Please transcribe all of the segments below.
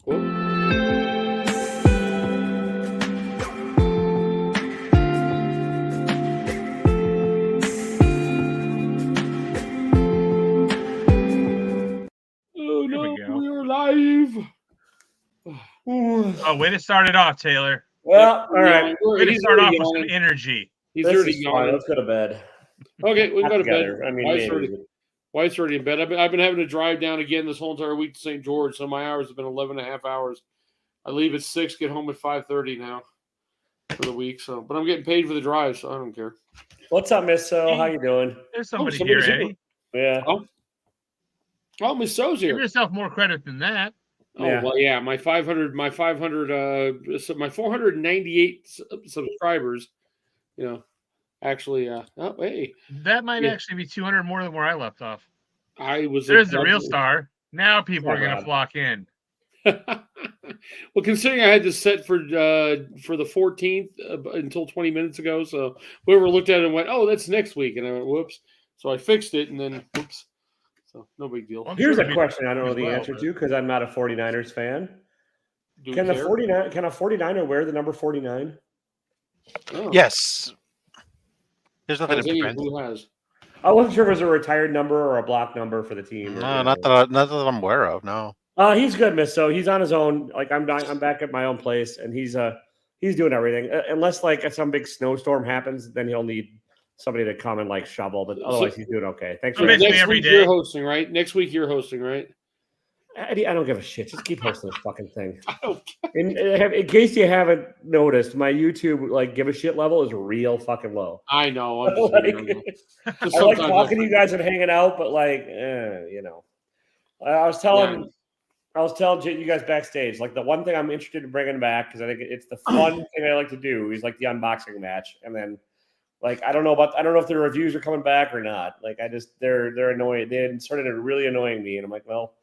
Oh no, we're live. Oh, way to start it off, Taylor. Well, all right. Way to start off with some energy. He's already gone. Let's go to bed. Okay, we can go to bed. I mean, Wife's already in bed. I've been having to drive down again this whole entire week to St. George, so my hours have been 11 and a half hours. I leave at 6, get home at 5:30 now for the week. So, but I'm getting paid for the drive, so I don't care. What's up, Miss So? How you doing? There's somebody here, Eddie. Yeah. Oh, Miss So's here. Give yourself more credit than that. Oh, yeah. Well, yeah, my 498 subscribers, actually, oh, hey. That might actually be 200 more than where I left off. There's the real star. Now people are going to flock in. Well, considering I had this set for the 14th until 20 minutes ago, so whoever looked at it and went, "Oh, that's next week," and I went, "Whoops!" So I fixed it, and then whoops. So no big deal. Well, here's a question I don't know the answer to because I'm not a 49ers fan. Can a 49er wear the number 49? Oh. Yes. There's nothing to prevent. Who has? I wasn't sure if it was a retired number or a block number for the team. No, not that I'm aware of. No. He's good, Miss. So he's on his own. Like I'm back at my own place, and he's doing everything. Unless like some big snowstorm happens, then he'll need somebody to come and like shovel. But otherwise, he's doing okay. Thanks for next week. You're hosting, right? Next week you're hosting, right? Eddie, I don't give a shit. Just keep hosting this fucking thing. I don't care. In case you haven't noticed, my YouTube like give a shit level is real fucking low. I know. I like talking to you guys and hanging out, but like, I was telling you guys backstage, like the one thing I'm interested in bringing back because I think it's the fun thing I like to do is like the unboxing match, and then like I don't know if the reviews are coming back or not. Like they're annoying. They started really annoying me, and I'm like, well,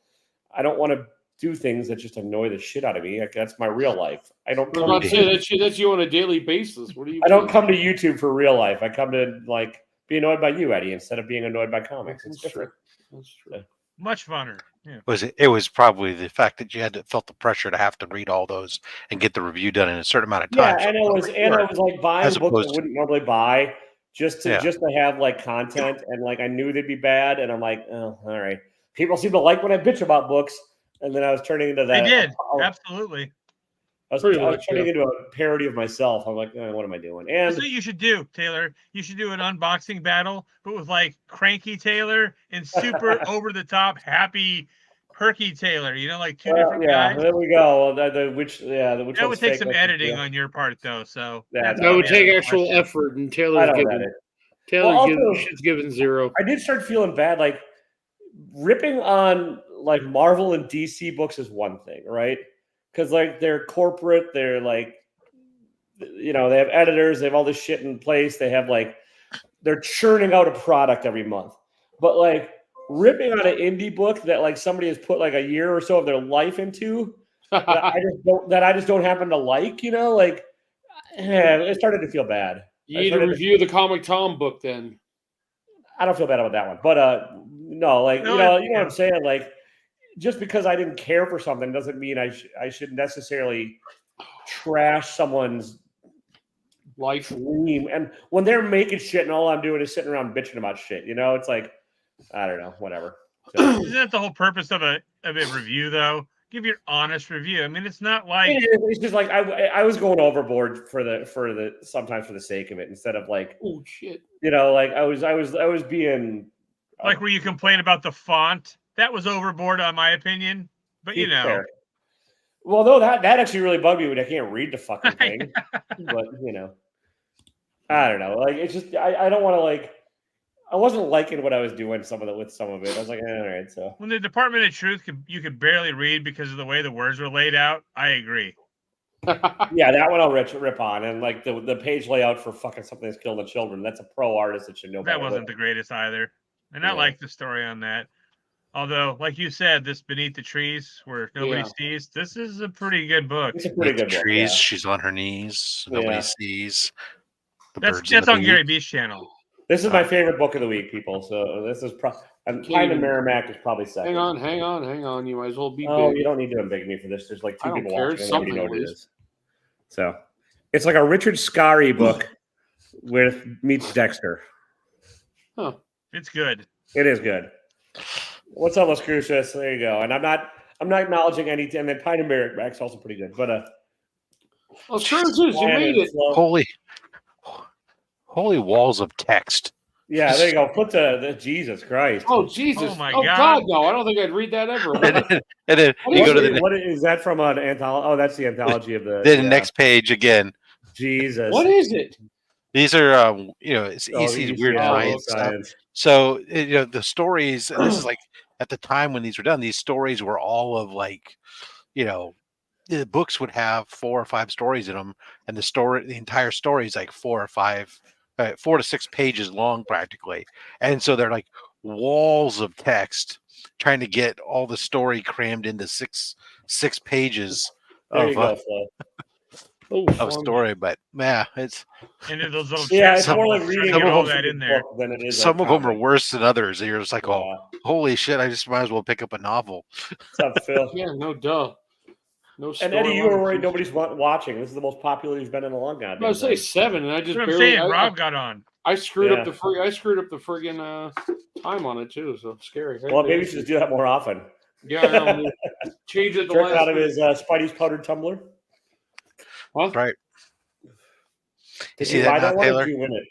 I don't want to do things that just annoy the shit out of me. Like, that's my real life. I don't. I'm about to say that's you on a daily basis. What do you? I don't come to YouTube for real life. I come to like be annoyed by you, Eddie, instead of being annoyed by comics. It's different. That's true. Much funner. Yeah. It was probably the fact that you felt the pressure to have to read all those and get the review done in a certain amount of time. Yeah, and it was like buying books I wouldn't normally buy just to have like content, and like I knew they'd be bad, and I'm like, oh, all right. People seem to like when I bitch about books, and then I was turning into that. They did, absolutely. I was turning into a parody of myself. I'm like, what am I doing? And that's what you should do, Taylor. You should do an unboxing battle, but with like Cranky Taylor and super over the top happy Perky Taylor. Like two different guys. There we go. That would take some editing on your part, though. So that would take actual effort, and Taylor's given 0. I did start feeling bad, like ripping on like Marvel and DC books is one thing, right? Because like they're corporate, they're like, they have editors, they have all this shit in place. They have like, they're churning out a product every month. But like ripping on an indie book that like somebody has put like a year or so of their life into, that I just don't happen to like, like it started to feel bad. You need to review the Comic Tom book then. I don't feel bad about that one, but no, like you know what I'm saying, like. Just because I didn't care for something doesn't mean I should necessarily trash someone's life dream. And when they're making shit and all I'm doing is sitting around bitching about shit, it's like, I don't know, whatever. So. Isn't that the whole purpose of a review, though? Give your honest review. I mean, it's not like it's just like I was going overboard for the sometimes for the sake of it instead of like, oh shit, like I was being like where you complain about the font. That was overboard, on my opinion. But fair. Well, no, that actually really bugged me when I can't read the fucking thing. But I don't know. Like it's just I don't want to like. I wasn't liking what I was doing with some of it. I was like, all right. So when the Department of Truth you could barely read because of the way the words were laid out, I agree. Yeah, that one I'll rip on, and like the page layout for fucking something that's killing children. That's a pro artist that should know. That wasn't the greatest either, and I like the story on that. Although, like you said, this Beneath the Trees, where nobody sees, this is a pretty good book. It's a pretty good book. Trees, she's on her knees. Nobody sees. That's on Gary B's channel. This is my favorite book of the week, people. So this is And Can't Pine and even- Merrimack is probably second. Hang on. You might as well be Oh, big. you don't need to embig me for this. There's like two I don't people care. watching. And nobody Something know at what it least. is. So it's like a Richard Scarry book with meets Dexter. Huh. It's good. It is good. What's up, Las Cruces? There you go. And I'm not acknowledging any. And then Pine and Merrimack's also pretty good. But Well, Cruises, you Ryan made and it. Flo- Holy walls of text. Yeah, there you go. Put the Jesus Christ. Oh, Jesus. Oh, my God, God. no. I don't think I'd read that ever. And then What you is go to it? the What is that from an anthology? Oh, that's the anthology of the. then yeah. next page again. Jesus. What is it? These are it's Oh, EC's EC, weird yeah, science stuff. science. So the stories, and this is like at the time when these were done, these stories were all of like, the books would have 4 or 5 stories in them, and the entire story is like 4 to 6 pages long practically, and so they're like walls of text trying to get all the story crammed into six pages There you of go, Flo. of story. But yeah, it's Into those little Yeah, chest it's more like bubbles, trying reading to get some of all them- that in there. book than it is. some a of them are comic. worse than others. You're just like, Yeah. oh, holy shit! I just might as well pick up a novel. What's up, Phil? Yeah, no duh. No And Eddie, you were storyline. worried nobody's watching. This is the most popular he's been in a long goddamn I was say time. 7, and I just That's what I'm barely. saying. Rob got on. I screwed up Yeah. I screwed up the friggin' time on it too. So scary. Well, maybe you should just do that more often. Yeah, I know. Change it. The Jerk last out of his Spidey's powdered tumbler. Huh? Right. Did see you that buy now, that one or Taylor? did you win it?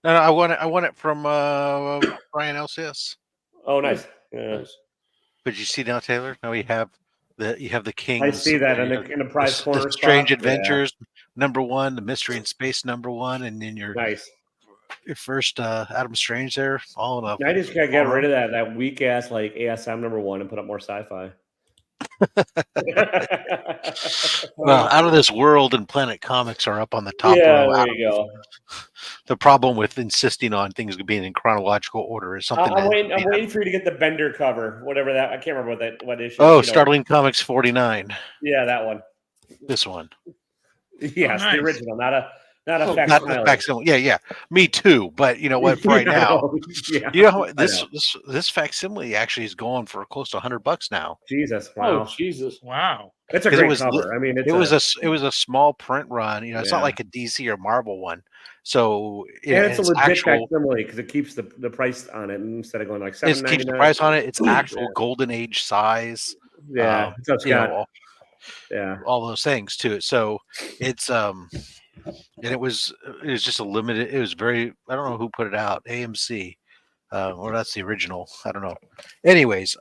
No, I won it from Brian LCS. Oh, nice. Yeah. Nice. But you see now, Taylor. Now you have the Kings. I see that in the prize corner. The Strange spot. Adventures #1, the Mystery in Space #1, and then your Yeah. Nice. first Adam Strange there. All in a I just gotta get rid of that weak ass like ASM #1 and put up more sci-fi. well, Out of This World and Planet Comics are up on the top Yeah, row. there you go. The problem with insisting on things being in chronological order is something. I'm waiting for you to get the Bender cover, whatever that. I can't remember what issue. Oh, Startling Comics 49. Yeah, that one. This one. Yes, nice. the original, not a Oh, facsimile. Not the facsimile. Yeah. Me too. But you know what? For right now, Yeah. you know I this know. this facsimile actually is going for close to $100 now. Jesus, wow. Oh Jesus! Wow. It's a 'Cause it great was cover. I mean, it's it was a small print run. You know, it's not Yeah. like a DC or Marvel one. So and it's a legit actual. facsimile because it keeps the price on it instead of going like It $7.99. keeps the price on it. It's actual Yeah. Golden Age size. Yeah, what's up, You Scott? know, Yeah, all those things to it. So it's and it was just a limited. It was very. I don't know who put it out. AMC, or that's the original. I don't know. Anyways,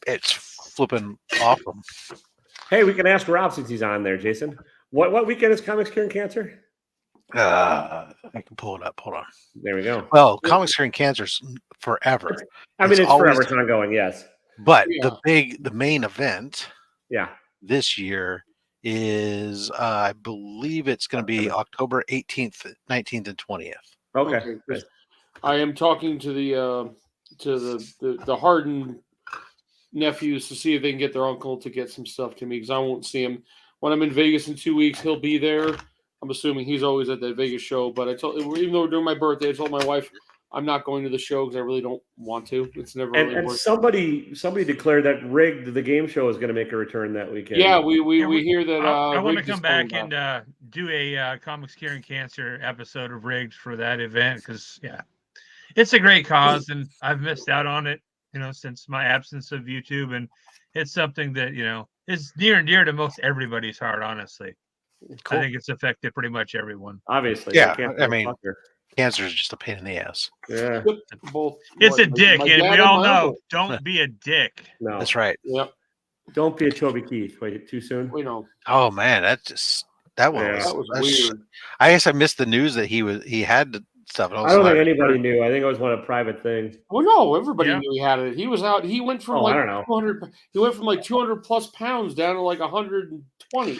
it's flipping awesome. hey, we can ask Rob since he's on there. Jason, what weekend is Comics Curing Cancer? I can pull it up. Hold on. There we go. Well, Comics Curing Cancer's forever, I mean, it's always- forever. It's ongoing. Yes. but Yeah. the main event Yeah. this year is I believe it's going to be October 18th, 19th, and 20th. Okay. Okay, 'cause I am talking to the Harden nephews to see if they can get their uncle to get some stuff to me because I won't see him when I'm in Vegas in 2 weeks. He'll be there. I'm assuming he's always at that Vegas show. But I told, even though during my birthday, I told my wife I'm not going to the show because I really don't want to. It's never really And worth. somebody declared that Rigged, the game show, is going to make a return that weekend. Yeah, we Yeah, hear that. I want to Riggs is come back coming and do a Comics Curing Cancer episode of Rigged for that event because, yeah, it's a great cause and I've missed out on it, since my absence of YouTube. And it's something that, is near and dear to most everybody's heart, honestly. Cool. I think it's affected pretty much everyone. Obviously. Yeah, can't I mean- fucker. Cancer is just a pain in the ass. Yeah. Both. It's a my- dick, my and dad we all my know, uncle. don't be a dick. No. That's right. Yep, Don't be a Toby Keith. Wait, too soon? we know. Oh man, that one Yeah. That was that's- weird. I guess I missed the news that he had the stuff. And I don't think like, anybody knew. I think it was one of the private things. Well, no, everybody Yeah. knew he had it. He was out. He went from Oh, I like don't know. 200. He went from like 200 plus pounds down to like 120.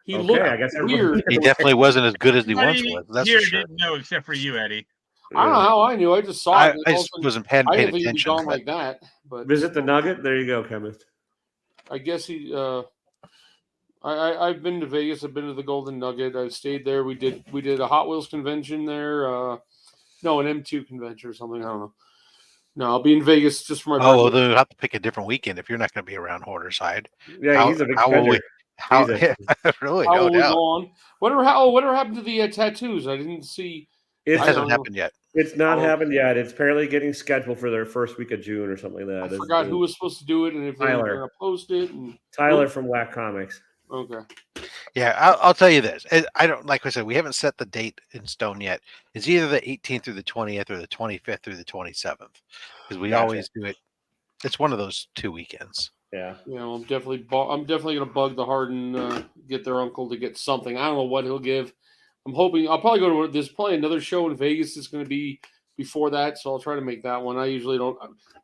He Okay, looked I guess everybody- weird. He definitely wasn't as good as he once Everybody was. That's here for sure. didn't know except for you, Eddie. I don't know how I knew. I just saw I it. and just all of a sudden- wasn't paying I didn't think he'd be attention. gone but- like that. But Visit the Nugget. There you go, chemist. I guess he. I've been to Vegas. I've been to the Golden Nugget. I've stayed there. We did a Hot Wheels convention there. No, an M2 convention or something. I don't know. No, I'll be in Vegas just for my Oh, well, birthday. then we'll have to pick a different weekend if you're not going to be around Hoarder side. Yeah, he's a big how will we? spender. How He's really? How No will we doubt. go on? Whatever happened to the tattoos? I didn't see. It It's, I hasn't don't know. happened yet. it's not Oh. happened yet. It's apparently getting scheduled for their first week of June or something like I that. forgot who was supposed to do it and if they were Tyler. going to post it. And Tyler from Whack Comics. okay, Yeah, I'll tell you this. I don't, like I said, we haven't set the date in stone yet. It's either the 18th through the 20th or the 25th through the 27th, because we Gotcha. always do it. It's one of those 2 weekends. Yeah. I'm definitely going to bug the Harden, get their uncle to get something. I don't know what he'll give. I'm hoping I'll probably go to. There's probably another show in Vegas that's going to be before that, so I'll try to make that one. I usually don't,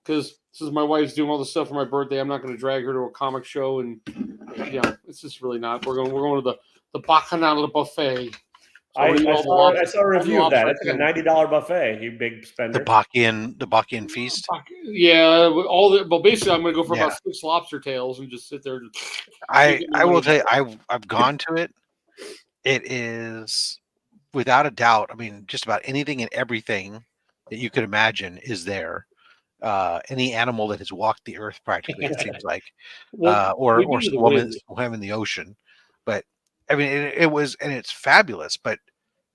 because since my wife's doing all the stuff for my birthday, I'm not going to drag her to a comic show, and it's just really not. We're going to the Bacchanal buffet. So I saw a review of that. That's like a $90 buffet. You big spender. The Bacchian feast. Yeah, basically, I'm going to go for about 6 lobster tails and just sit there. I will tell you, I've gone to it. It is without a doubt. I mean, just about anything and everything that you could imagine is there. Any animal that has walked the earth, practically, it seems like, or swim in the ocean. But I mean, it was, and it's fabulous. But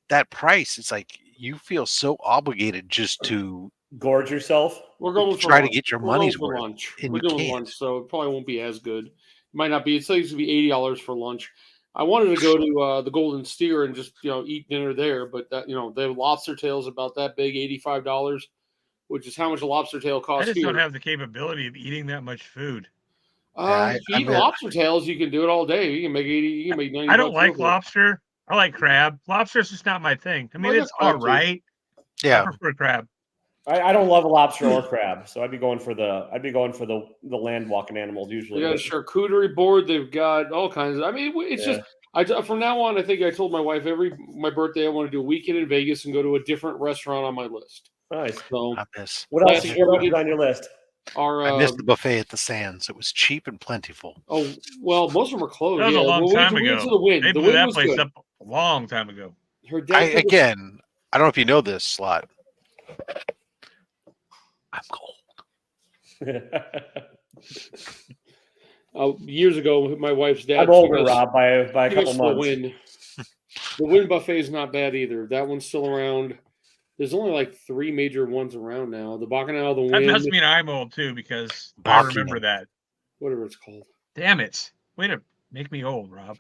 that price, it's like you feel so obligated just to gorge yourself. We're going to try to get your money's worth. Lunch. We're doing lunch, so it probably won't be as good. It might not be. It's like it's gonna be $80 for lunch. I wanted to go to the Golden Steer and just eat dinner there, but that they have lobster tails about that big, $85, which is how much a lobster tail costs. I just don't have the capability of eating that much food. If you eat lobster tails, you can do it all day. You can make 80. You can make 90. I don't like lobster. I like crab. Lobster's just not my thing. I mean, it's all right. Yeah, I prefer crab. I don't love a lobster or crab, so I'd be going for the land walking animals usually. They got a charcuterie board. They've got all kinds of. I mean, it's just. From now on, I think I told my wife my birthday I want to do a weekend in Vegas and go to a different restaurant on my list. Nice. So what else is on your list? I missed the buffet at the Sands. It was cheap and plentiful. Oh well, most of them are closed. That was a long time ago. They blew that place up a long time ago. I don't know if you know this, Slot. I'm cold. Years ago, my wife's dad. I'm older, Rob, by a couple months. The Wynn buffet is not bad either. That one's still around. There's only like 3 major ones around now. The Bacchanal, the Wynn. That must mean I'm old too, because I remember that. Whatever it's called. Damn it! Way to make me old, Rob.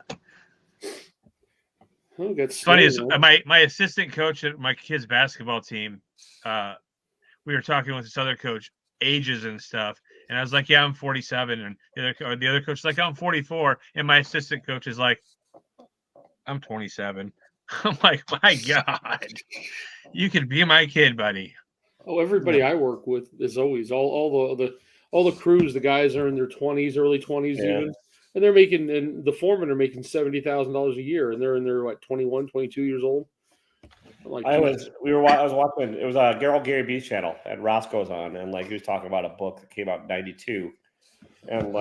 Oh, it's funny is my assistant coach at my kids' basketball team. We were talking with this other coach, ages and stuff, and I was like, "Yeah, I'm 47," and the other coach is like, "I'm 44," and my assistant coach is like, "I'm 27." I'm like, "My God, you could be my kid, buddy." Oh, everybody I work with is always all the crews. The guys are in their 20s, early 20s, even, and they're making, and the foremen are making $70,000 a year, and they're in their 21, 22 years old. Like, I was watching. It was Gary B's channel, and Roscoe's on, and he was talking about a book that came out in '92, and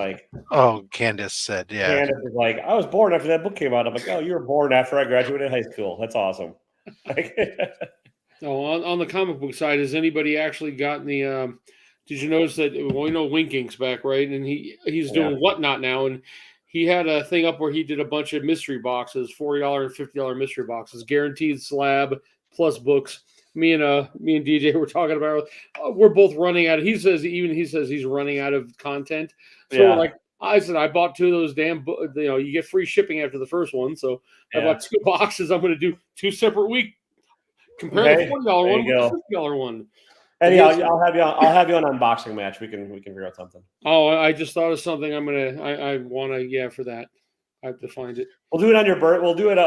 Candace said, yeah. Candace was like, I was born after that book came out. I'm like, oh, you were born after I graduated high school. That's awesome. On the comic book side, has anybody actually gotten the? Did you notice that? Well, we know Wink Ink's back, right? And he's doing Whatnot now, and he had a thing up where he did a bunch of mystery boxes, $40 and $50 mystery boxes, guaranteed slab plus books. Me and DJ were talking about. We're both running out. He says he's running out of content. So I said, I bought 2 of those damn. You get free shipping after the first one. So I bought 2 boxes. I'm going to do 2 separate weeks. Compare the $40 one with the $50 one. Eddie, I'll have you on unboxing match. We can figure out something. Oh, I just thought of something. I want to for that. I have to find it. We'll do it on your birthday. We'll do it.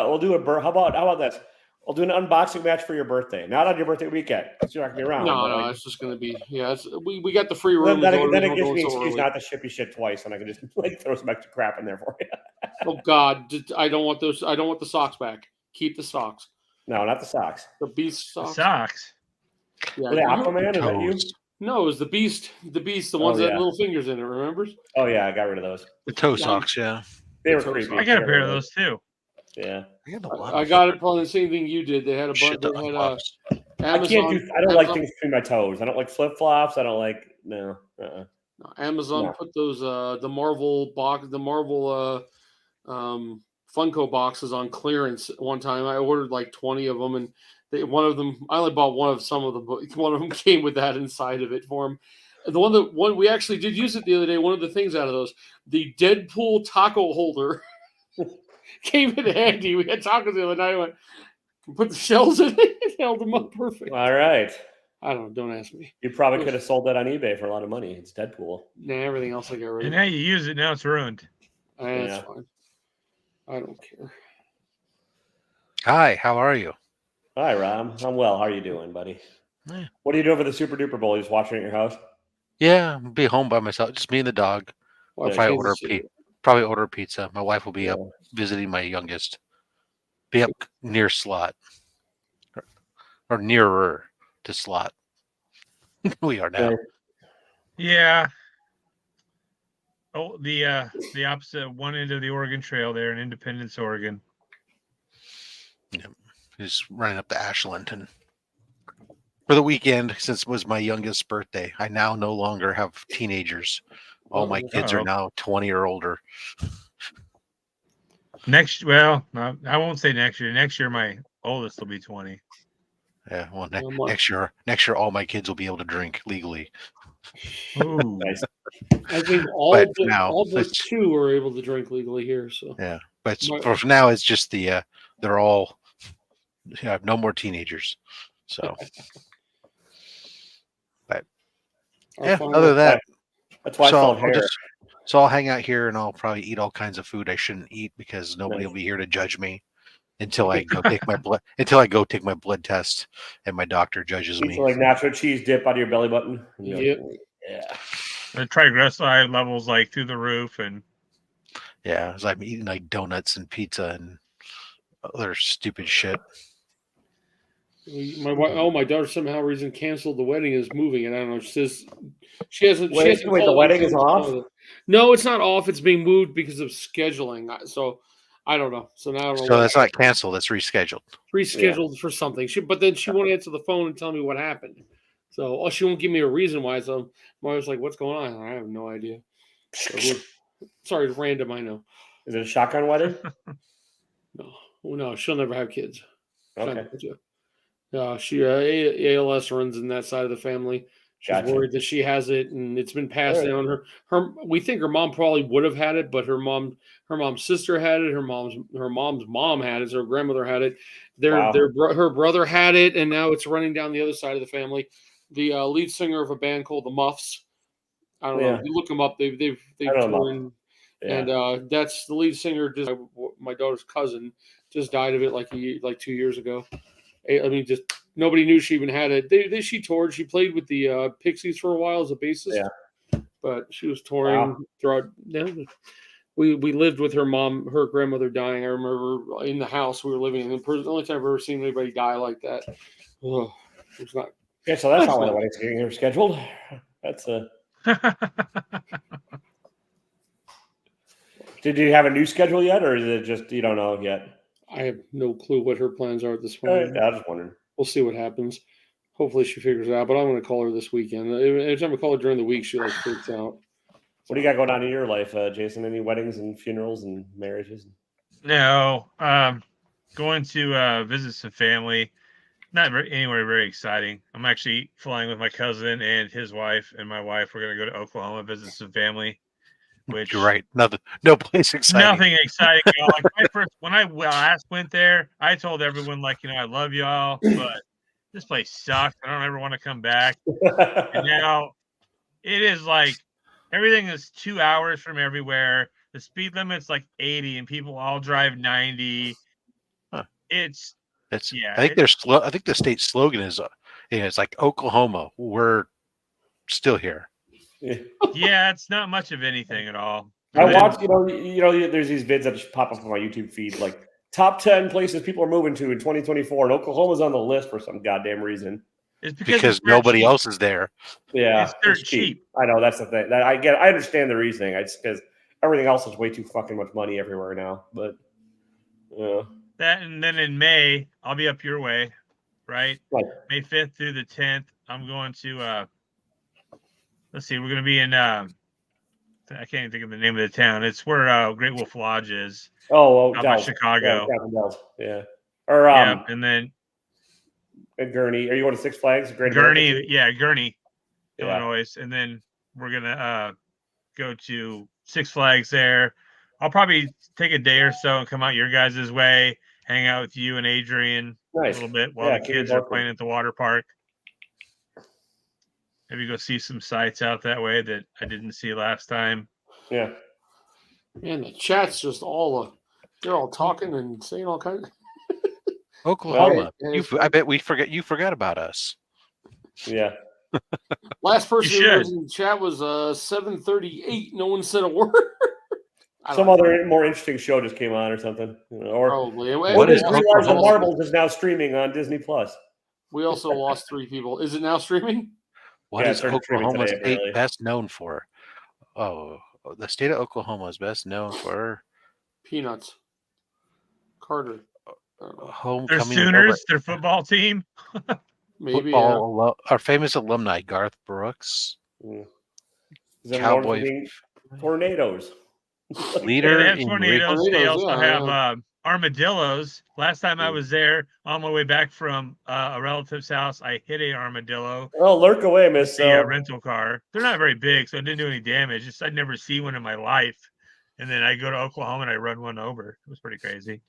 How about this? We'll do an unboxing match for your birthday, not on your birthday weekend. So you're not gonna be around. No, it's just gonna be we got the free room. Then it gives me an excuse not to ship you shit twice, and I can just throw some extra crap in there for you. Oh God, I don't want those. I don't want the socks back. Keep the socks. No, not the socks. The Beast socks. Yeah. Was it Aquaman? Is that you? No, it was the Beast. The Beast, the ones that had little fingers in it. Remembers? Oh yeah, I got rid of those. The toe socks, yeah. They were creepy. I got a pair of those too. Yeah, I got it probably the same thing you did. They had a bunch. Amazon, I don't like things between my toes. I don't like flip flops. I don't like no. Amazon No. put those the Marvel Funko boxes on clearance one time. I ordered like 20 of them, and one of them I only bought one of some of them, but one of them came with that inside of it for him. The one we actually did use it the other day. One of the things out of those, the Deadpool taco holder came in handy. We had tacos the other night. I went, put the shells in it and held them up perfect. All right. I don't know. Don't ask me. You probably could have sold that on eBay for a lot of money. It's Deadpool. Nah, everything else I got rid And of. now you use it, now it's ruined. That's fine. I don't care. Hi, how are you? Hi, Rob. I'm well. How are you doing, buddy? Yeah. What are you doing for the Super Duper Bowl? You just watching at your house? Yeah, I'll be home by myself, just me and the dog. Watch Probably Kansas City. order pizza. My wife will be up visiting my youngest. Be up near Slot. Or nearer to Slot. We are now. Yeah. Oh, the opposite one end of the Oregon Trail there in Independence, Oregon. Just running up to Ashland, and for the weekend, since it was my youngest birthday, I now no longer have teenagers. All my kids are now 20 or older. Well, I won't say next year. Next year, my oldest will be 20. Yeah, well, next year, all my kids will be able to drink legally. Ooh. Nice. I think all but two are able to drink legally here. So yeah, but for now, it's just they're all no more teenagers. So, but yeah, other than that, that's why I still have hair. So I'll hang out here and I'll probably eat all kinds of food I shouldn't eat because nobody will be here to judge me until I go take my blood test and my doctor judges me. Like nacho cheese dip out of your belly button. Yep. Yeah. The triglyceride levels like through the roof, and yeah, as I'm eating like donuts and pizza and other stupid shit. My daughter somehow reason canceled the wedding is moving, and I don't know. She says she hasn't. Wait, the wedding is off? No, it's not off. It's being moved because of scheduling. So I don't know. So now I don't know. So that's not canceled. That's rescheduled. Rescheduled for something. But then she won't answer the phone and tell me what happened. So she won't give me a reason why. So I was like, "What's going on?" I have no idea. So sorry, it's random. I know. Is it a shotgun wedding? No, she'll never have kids. Okay. She ALS runs in that side of the family. She's worried that she has it, and it's been passed down. We think her mom probably would have had it, but her mom's sister had it. Her mom's mom had it. So her grandmother had it. Her brother had it, and now it's running down the other side of the family. The lead singer of a band called the Muffs. I don't know. You look them up. They've toured, and that's the lead singer. Just my daughter's cousin just died of it like 2 years ago. I mean, just nobody knew she even had it. She toured. She played with the Pixies for a while as a bassist. Yeah, but she was touring throughout. Yeah, we lived with her mom, her grandmother dying. I remember in the house we were living in. The only time I've ever seen anybody die like that. Oh, it was not. Yeah, so that's not why the wedding's getting scheduled. That's a. Did you have a new schedule yet, or is it just you don't know yet? I have no clue what her plans are at this point. I was just wondering. We'll see what happens. Hopefully she figures it out, but I'm going to call her this weekend. Every time I call her during the week, she freaks out. What do you got going on in your life, Jason? Any weddings and funerals and marriages? No, going to visit some family. Not anywhere very exciting. I'm actually flying with my cousin and his wife and my wife. We're going to go to Oklahoma, visit some family. Which you're right. No place exciting. Nothing exciting. When I last went there, I told everyone I love y'all, but this place sucks. I don't ever want to come back. And now it is everything is 2 hours from everywhere. The speed limit's 80, and people all drive 90. Huh. I think the state slogan is it's like Oklahoma. We're still here. Yeah, it's not much of anything at all. I watched, there's these vids that just pop up on my YouTube feed, top 10 places people are moving to in 2024, and Oklahoma's on the list for some goddamn reason. It's because nobody else is there. Yeah, it's cheap. I know that's the thing. I understand the reasoning. It's because everything else is way too fucking much money everywhere now. But that, and then in May I'll be up your way, right? Right. May 5th through the 10th. I'm going to let's see, we're going to be in I can't even think of the name of the town. It's where Great Wolf Lodge is. Oh, Out by Dells. Chicago. Yeah, Dells. Yeah. Or Yep, and then Gurney. Are you going to Six Flags? Great Gurney, American? Gurney, Yeah. Illinois, and then we're gonna go to Six Flags there. I'll probably take a day or so and come out your guys' way, hang out with you and Adrian Nice. a little bit while Yeah, the keep it kids are local. playing at the water park. Maybe go see some sights out that way that I didn't see last time. Yeah. Man, the chat's just they're all talking and saying all kinds. Oklahoma. Well, I bet you forgot about us. Yeah. Last person You who was should. in the chat was 7:38. No one said a word. Some other more interesting show just came on or something. Or Probably. What we, is also, Realize the Oklahoma? Marbles is now streaming on Disney Plus. we also lost 3 people. Is it now streaming? What Yeah, is it started streaming Oklahoma today, State apparently. best known for? Oh, the state of Oklahoma is best known for Peanuts. Carter. They're homecoming Sooners, their football team. Maybe. football. Our famous alumni, Garth Brooks, Is it known for Cowboy being tornadoes? leader They have in tornadoes. They Tornadoes, also yeah, have armadillos. Last time I was there, on my way back from a relative's house, I hit a armadillo. Oh, lurk away, Miss. A rental car. They're not very big, so it didn't do any damage. Just I'd never seen one in my life. And then I go to Oklahoma and I run one over. It was pretty crazy.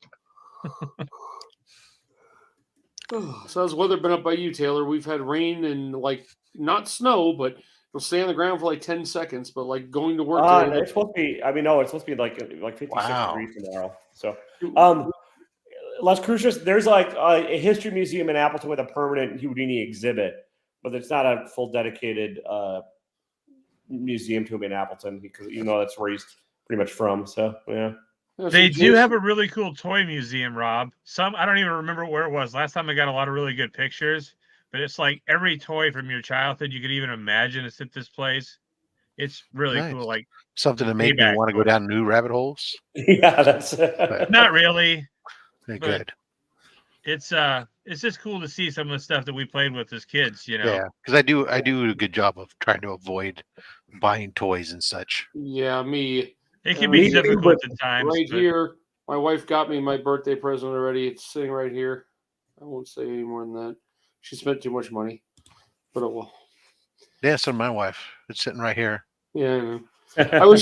So how's the weather been up by you, Taylor? We've had rain and not snow, but it'll stay on the ground for 10 seconds. But going to work today, it's supposed to be. I mean, no, it's supposed to be like 56 Wow. degrees tomorrow. So, Las Cruces, there's a history museum in Appleton with a permanent Houdini exhibit, but it's not a full dedicated museum to him in Appleton because even though that's where he's pretty much from. So yeah. They do have a really cool toy museum, Rob. I don't even remember where it was. Last time I got a lot of really good pictures, but it's like every toy from your childhood you could even imagine is at this place. It's really Nice. cool. Like something to make me want to go down new rabbit holes. Yeah, that's not really. Good. It's just cool to see some of the stuff that we played with as kids, Yeah, because I do a good job of trying to avoid buying toys and such. Yeah, me. It can be difficult at times. Right here, my wife got me my birthday present already. It's sitting right here. I won't say any more than that. She spent too much money, but it will. Yeah, so my wife. It's sitting right here. Yeah, I know.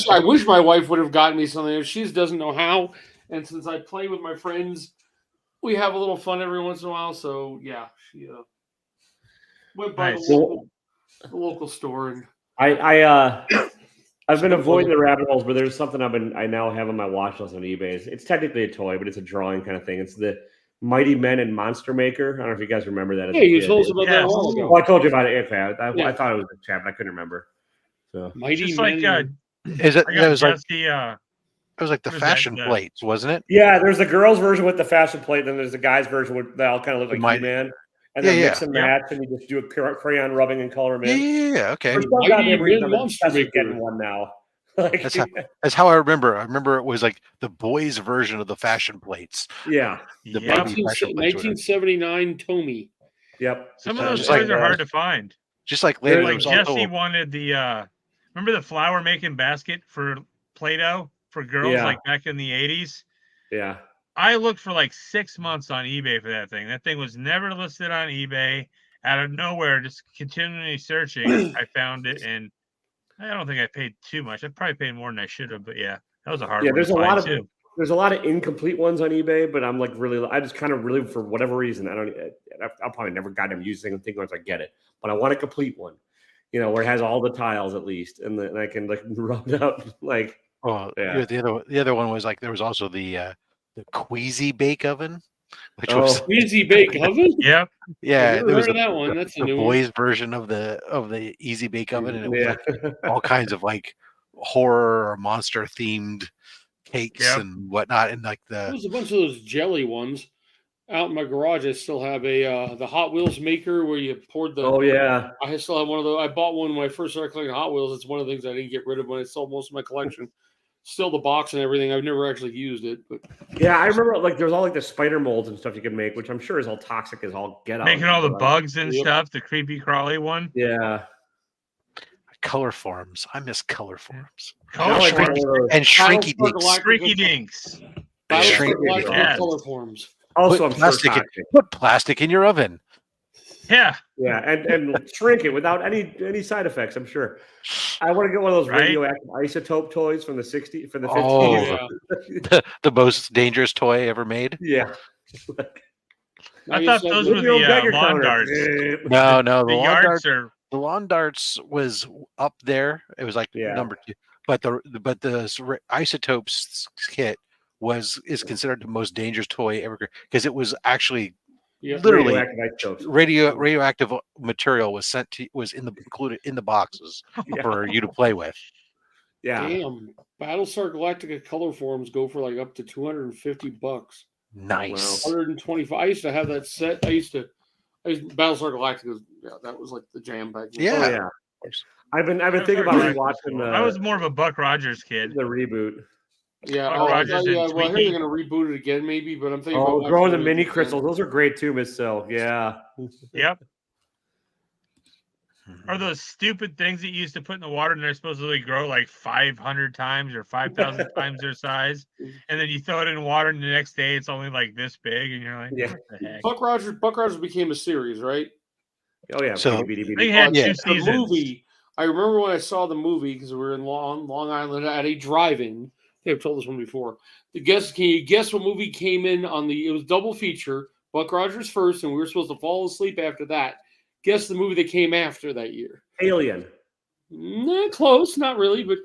I wish my wife would have gotten me something. She doesn't know how. And since I play with my friends, we have a little fun every once in a while. So yeah, she went by the local store and I've been avoiding the rabbit holes, but there's something I now have on my watch list on eBay. It's technically a toy, but it's a drawing kind of thing. It's the Mighty Men and Monster Maker. I don't know if you guys remember that. Yeah, you told us about that a while ago. Well, I told you about it. I thought it was a chat, but I couldn't remember. So Mighty Men. Is it? It was Jesse, it was like the fashion plates, wasn't it? Yeah, there's the girls' version with the fashion plate, then there's the guys' version where they all kind of look like He-Man. And then mix and match, and you just do a crayon rubbing and color them in. Yeah, okay. For some goddamn reason, I'm getting one now. That's how I remember. I remember it was like the boys' version of the fashion plates. Yeah. The 1979 Tomy. Yep. Some of those toys are hard to find. Just like later, like Jesse wanted the remember the flower making basket for Play-Doh for girls like back in the 80s? Yeah. I looked for 6 months on eBay for that thing. That thing was never listed on eBay. Out of nowhere, just continually searching, I found it, and I don't think I paid too much. I probably paid more than I should have, but yeah, that was a hard one. There's a lot of incomplete ones on eBay, but I'm I just kind of really, for whatever reason, I'll probably never goddamn use things and think once I get it, but I want a complete one, where it has all the tiles at least, and then I can rub it up the other one was there was also the Queasy Bake Oven, which was Queasy Bake Oven. Yep. Yeah, there was that one. That's the boys' version of the Easy Bake Oven, and it was all kinds of horror or monster themed cakes and whatnot, and there was a bunch of those jelly ones out in my garage. I still have the Hot Wheels maker where you poured the. Oh yeah. I still have one of those. I bought one when I first started collecting Hot Wheels. It's one of the things I didn't get rid of when I sold most of my collection. still the box and everything. I've never actually used it, but Yeah, I remember like there's all like the spider molds and stuff you can make, which I'm sure is all toxic as all get out. Making all the Right? bugs and Yep. stuff, the creepy crawly one. Yeah. Color forms. I miss color forms. Color Now I forms. got one of those- And Shrinky Battlestar Dinks. Galactica- Freaky Dinks. Battlestar Shrink- Galactica Yes. color forms. Also, I'm Put sure plastic, in, toxic. put plastic in your oven. Yeah. Yeah, and shrink it without any side effects. I'm sure. I want to get one of those Right? radioactive isotope toys from the 60s, from the 50s. Oh. Yeah. The most dangerous toy ever made. Yeah. Now I you thought said those that- were Your the Geiger lawn counter. darts. No, the The lawn yards darts. are The lawn darts was up there. It was like Yeah. number 2, but the isotopes kit is considered the most dangerous toy ever because it was actually Yeah. literally Radioactive isotopes. radioactive material was included in the boxes Yeah. for you to play with. Yeah. Damn, Battlestar Galactica color forms go for like up to $250. Nice. 125. I used to have that set. Battlestar Galactica. Yeah, that was like the jam back then. Yeah. Oh, yeah. I've been thinking about rewatching I was more of a Buck Rogers kid. the reboot. Yeah. Buck Oh, Rogers yeah. and Well, I heard they're Twinkie. going to reboot it again, maybe. But I'm thinking Oh, about growing the watching it mini again. crystals. Those are great too, Miss Sil. Yeah. Yep. Or those stupid things that you used to put in the water and they're supposedly grow like 500 times or 5,000 times their size. And then you throw it in water and the next day it's only like this big. And you're like, Yeah. what the heck? Buck Rogers became a series, right? Oh yeah. So- They had Yeah. two The seasons. movie. I remember when I saw the movie because we were in Long Island at a drive-in. They've told this one before. Can you guess what movie came in on the? It was double feature. Buck Rogers first, and we were supposed to fall asleep after that. Guess the movie that came after that year. Alien. Not close, not really, but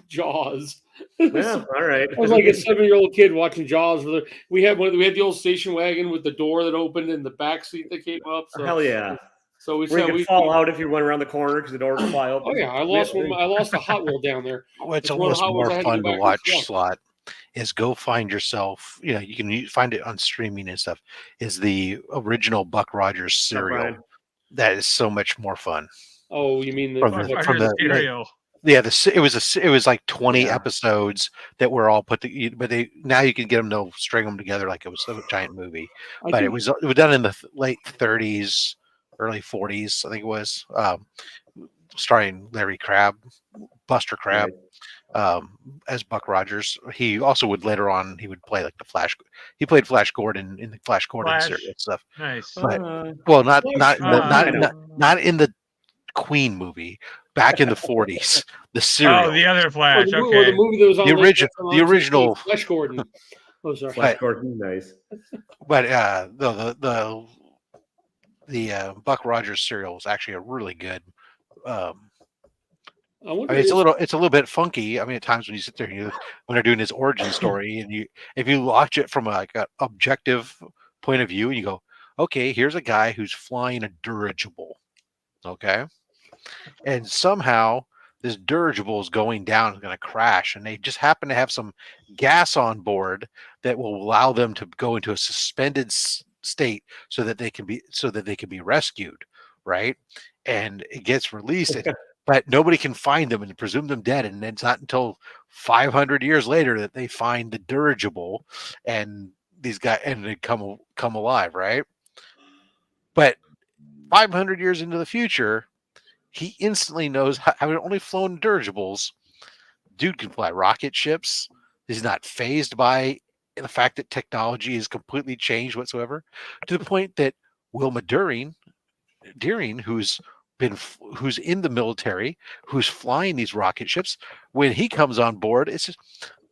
Jaws. Yeah. All right. I was like a 7-year-old kid watching Jaws. We had the old station wagon with the door that opened and the back seat that came up. So, Hell yeah. So we Where you said could fall out if you went around the corner because the door would fly open. Oh yeah, I lost a Hot Wheel down there. What's It's one of almost the Hot Wheels more I had to fun go to back and watch, fluff. Slot, is go find yourself. You can find it on streaming and stuff. Is the original Buck Rogers serial Brian. that is so much more fun. Oh, you mean the From Buck the- Rogers from the- cereal. Yeah, it was like 20 Yeah. episodes that were all put together, but now you can get them to string them together like it was a giant movie. I But think- it was done in the late 30s, early 40s, I think it was, starring Larry Crabb, Buster Crabbe, as Buck Rogers. He also would later on he would play like the Flash. He played Flash Gordon in the Flash Gordon Flash. series and stuff. Nice. But- Well, not I know. not in the Queen movie. Back in the 40s, the serial. Oh, the other or Flash. the, or Okay. the movie that was on The late origi- night the on original- Flash Gordon. Oh, sorry. Flash Gordon. Nice. But the Buck Rogers serial was actually a really good. I wonder I mean, if- it's a little bit funky. I mean, at times when you sit there and when they're doing his origin story, and if you watch it from an objective point of view, and you go, okay, here's a guy who's flying a dirigible, okay, and somehow this dirigible is going down, is going to crash, and they just happen to have some gas on board that will allow them to go into a suspended state so that they can be rescued, right? And it gets released. But nobody can find them and presume them dead. And it's not until 500 years later that they find the dirigible and these guys and they come alive, right? But 500 years into the future, he instantly knows having only flown dirigibles. Dude can fly rocket ships. He's not phased by the fact that technology has completely changed whatsoever, to the point that Wilma Deering, who's in the military, who's flying these rocket ships, when he comes on board, it's just,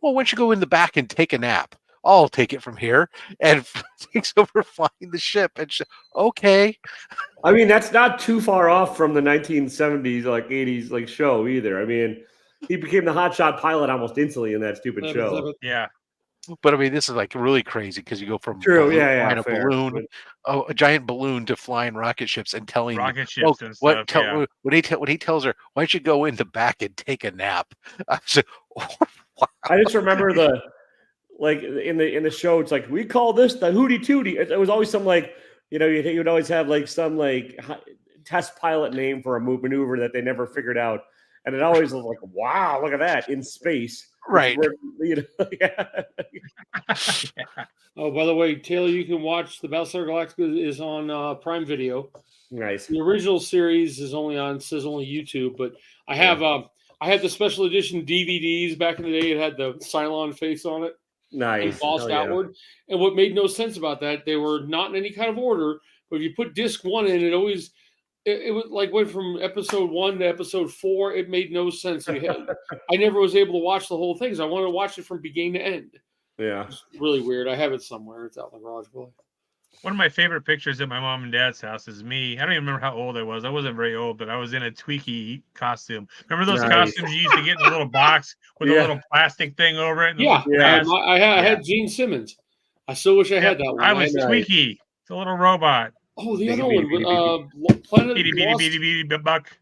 well, why don't you go in the back and take a nap? I'll take it from here, and takes over flying the ship. And okay, I mean, that's not too far off from the 1970s, like 80s, like show either. I mean, he became the hotshot pilot almost instantly in that stupid show. Yeah. but I mean, this is like really crazy because you go from True, flying a fair. balloon, a giant balloon, to flying rocket ships and telling Rocket you, ships and stuff. Yeah. when he tells her, why don't you go in the back and take a nap? I said, oh, wow. I just remember in the show, it's like, we call this the Hootie Tootie. It was always some like, you'd always have like some like test pilot name for a maneuver that they never figured out. and it always was like, wow, look at that in space. Right. Oh, by the way, Taylor, you can watch the Battlestar Galactica is on Prime Video. Nice. The original series is only says only YouTube, but I have I had the special edition DVDs back in the day. It had the Cylon face on it, Nice. embossed Hell yeah. outward. And what made no sense about that, they were not in any kind of order. But if you put disc 1 in, it always it was like went from episode 1 to episode 4. It made no sense. I never was able to watch the whole thing. So I wanted to watch it from beginning to end. Yeah. It's really weird. I have it somewhere. It's out in the garage. One of my favorite pictures at my mom and dad's house is me. I don't even remember how old I was. I wasn't very old, but I was in a Twiki costume. Remember those costumes you used to get in a little box with a little plastic thing over it? And I had Gene Simmons. I still wish I had that one. I was Twiki. It's a little robot. Oh, the other one, Planet Buck.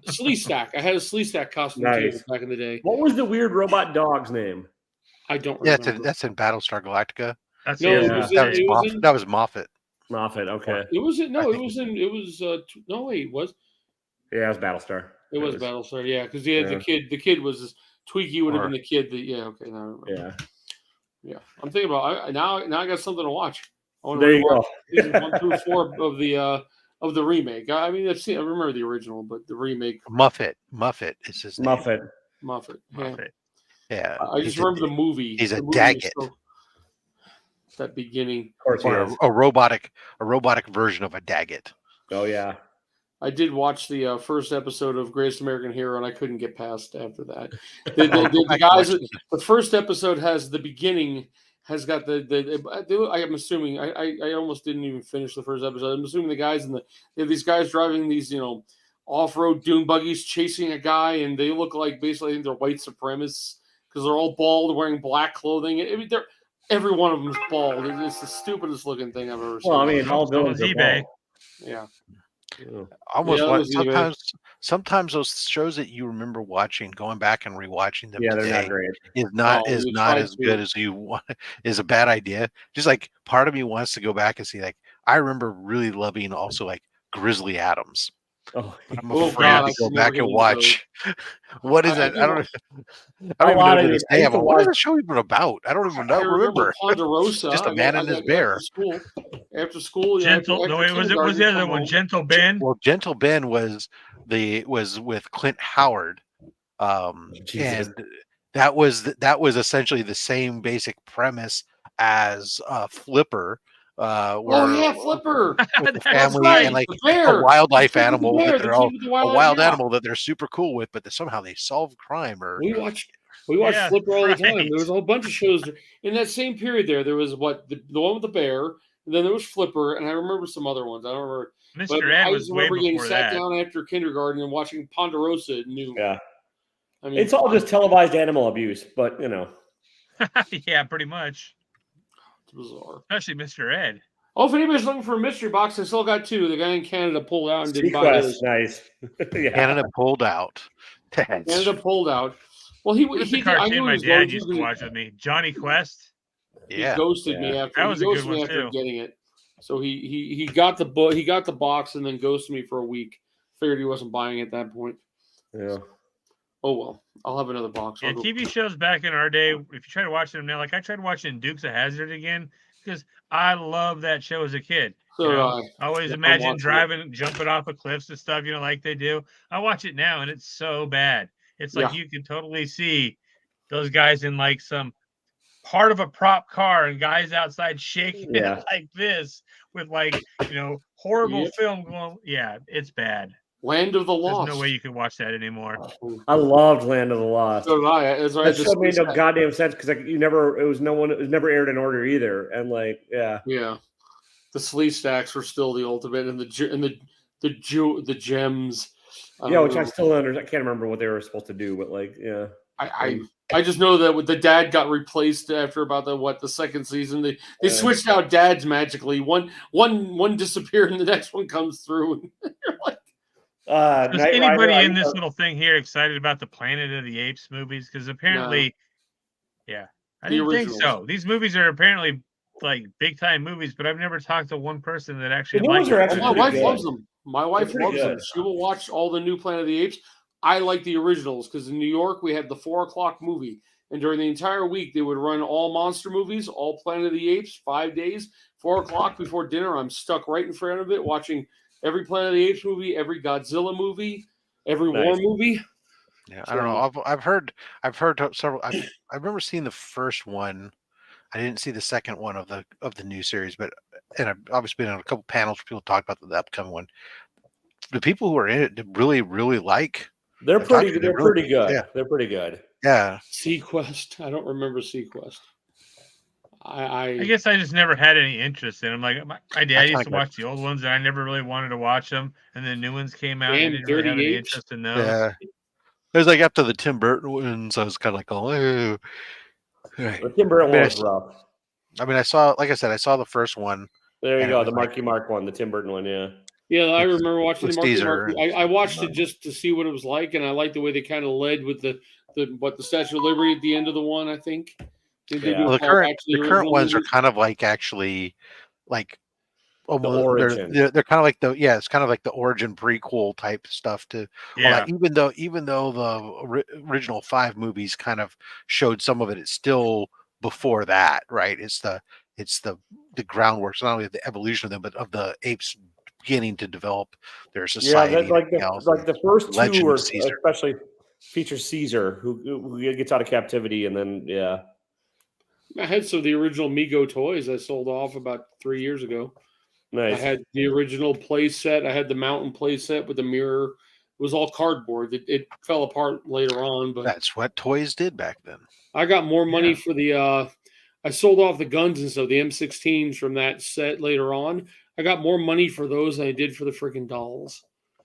Slee Stack. I had a Slee Stack costume too back in the day. What was the weird robot dog's name? I don't remember. Yeah, that's in Battlestar Galactica. That's that was Moffat. Moffat, okay. It was no, it was Yeah, it was Battlestar. It was Battlestar, yeah, because the kid was Twiki would have been the kid that okay, now I remember. Yeah. I'm thinking about now I got something to watch. I want to rewatch season 1 through 4 of the remake. I mean, I remember the original, but the remake. Muffet is his name. Muffet. Yeah. I just remember the movie. He's a Daggett. That beginning, or a robotic version of a Daggett. Oh yeah, I did watch the first episode of Greatest American Hero, and I couldn't get past after that. The guys, the first episode has the beginning has got I'm assuming I almost didn't even finish the first episode. I'm assuming the guys they have these guys driving these off-road dune buggies chasing a guy, and they look like basically I think they're white supremacists because they're all bald, wearing black clothing. I mean, every one of them is bald. It's the stupidest looking thing I've ever seen. Well, I mean, all villains are eBay. Yeah. Sometimes those shows that you remember watching, going back and rewatching them, they're not great. Is not as good as you want. Is a bad idea. Just like part of me wants to go back and see. Like I remember really loving also like Grizzly Adams. Oh, I'm afraid to go back and watch. What is it? I don't even know. What is the show even about? I don't even remember. Ponderosa. Just a man and his bear. After school. Gentle. No, it was the other one. Gentle Ben. Well, Gentle Ben was with Clint Howard, and that was essentially the same basic premise as Flipper. Flipper with the family and like a wildlife animal animal that they're super cool with, but somehow they solve crime. We watched Flipper all the time. There was a whole bunch of shows in that same period. There was the one with the bear, and then there was Flipper, and I remember some other ones. I don't remember. Mr. Ed was way before that. Sat down after kindergarten and watching Ponderosa at noon. Yeah, I mean, it's all just televised animal abuse, but yeah, pretty much. Bizarre. Especially Mr. Ed. Oh, if anybody's looking for a mystery box, I still got 2. The guy in Canada pulled out and didn't buy his. Nice. Canada pulled out. Canada pulled out. Well, he the cartoon my dad used to watch with me. Johnny Quest. He ghosted me after. That was a good one too. Getting it. So he got the book. He got the box and then ghosted me for a week. Figured he wasn't buying it at that point. Yeah. Oh well, I'll have another box. Yeah, TV shows back in our day, if you try to watch them now, like I tried watching Dukes of Hazzard again because I love that show as a kid. So I always imagine jumping off of cliffs and stuff, like they do. I watch it now and it's so bad. It's like you can totally see those guys in like some part of a prop car and guys outside shaking it like this with like, horrible film going. Yeah, it's bad. Land of the Lost. There's no way you can watch that anymore. I loved Land of the Lost. So did I. That show made no goddamn sense because it was never aired in order either. And the Slee Stacks were still the ultimate, and the gems. Which I still I can't remember what they were supposed to do, but I just know that the dad got replaced after about the second season. They switched out dads magically. One disappeared and the next one comes through. And you're like. Is anybody in this little thing here excited about the Planet of the Apes movies? Because apparently, I didn't think so. These movies are apparently like big time movies, but I've never talked to one person that actually likes them. My wife loves them. My wife loves them. She will watch all the new Planet of the Apes. I like the originals because in New York we had the 4 o'clock movie, and during the entire week they would run all monster movies, all Planet of the Apes, 5 days, 4 o'clock before dinner. I'm stuck right in front of it watching every Planet of the Apes movie, every Godzilla movie, every war Nice. movie. Yeah, I don't know. I've heard several. I remember seeing the first one. I didn't see the second one of the new series, but and I've obviously been on a couple panels where people talk about the upcoming one. The people who are in it really, really like. They're I talked pretty. to them, They're really- pretty good. Yeah, They're pretty good. yeah. Sequest. I don't remember Sequest. I guess I just never had any interest in them. Like my dad used to like- watch the old ones, and I never really wanted to watch them. And then new ones came out, and I Damn didn't really have Dirty any Apes. interest in those. Yeah. It was like after the Tim Burton ones, I was kind of like, oh. Right. The Tim Burton I mean, one was rough. I mean, I saw the first one. There you and it go, was the like- Marky Mark one, the Tim Burton one. Yeah. Yeah, I It's- remember watching the it's Marky teaser. Mark. I watched it just to see what it was like, and I liked the way they kind of led with the Statue of Liberty at the end of the one. I think. Did they Yeah. do Well, a callback to the current original ones are movie? kind of like actually like almost origin. they're kind of like it's kind of like the origin prequel type stuff to Yeah, even though the original 5 movies kind of showed some of it, it's still before that, right? It's the groundwork, not only of the evolution of them, but of the apes beginning to develop their Yeah, society. that's like and everything else. the first Legend two of are Caesar. especially feature Caesar, who gets out of captivity, and then I had some of the original Mego toys I sold off about 3 years ago. nice. I had the original play set. I had the mountain play set with the mirror. It was all cardboard. It fell apart later on, but That's what toys did back then. I got more money Yeah. for the. I sold off the guns and stuff, the M16s from that set later on. I got more money for those than I did for the freaking dolls.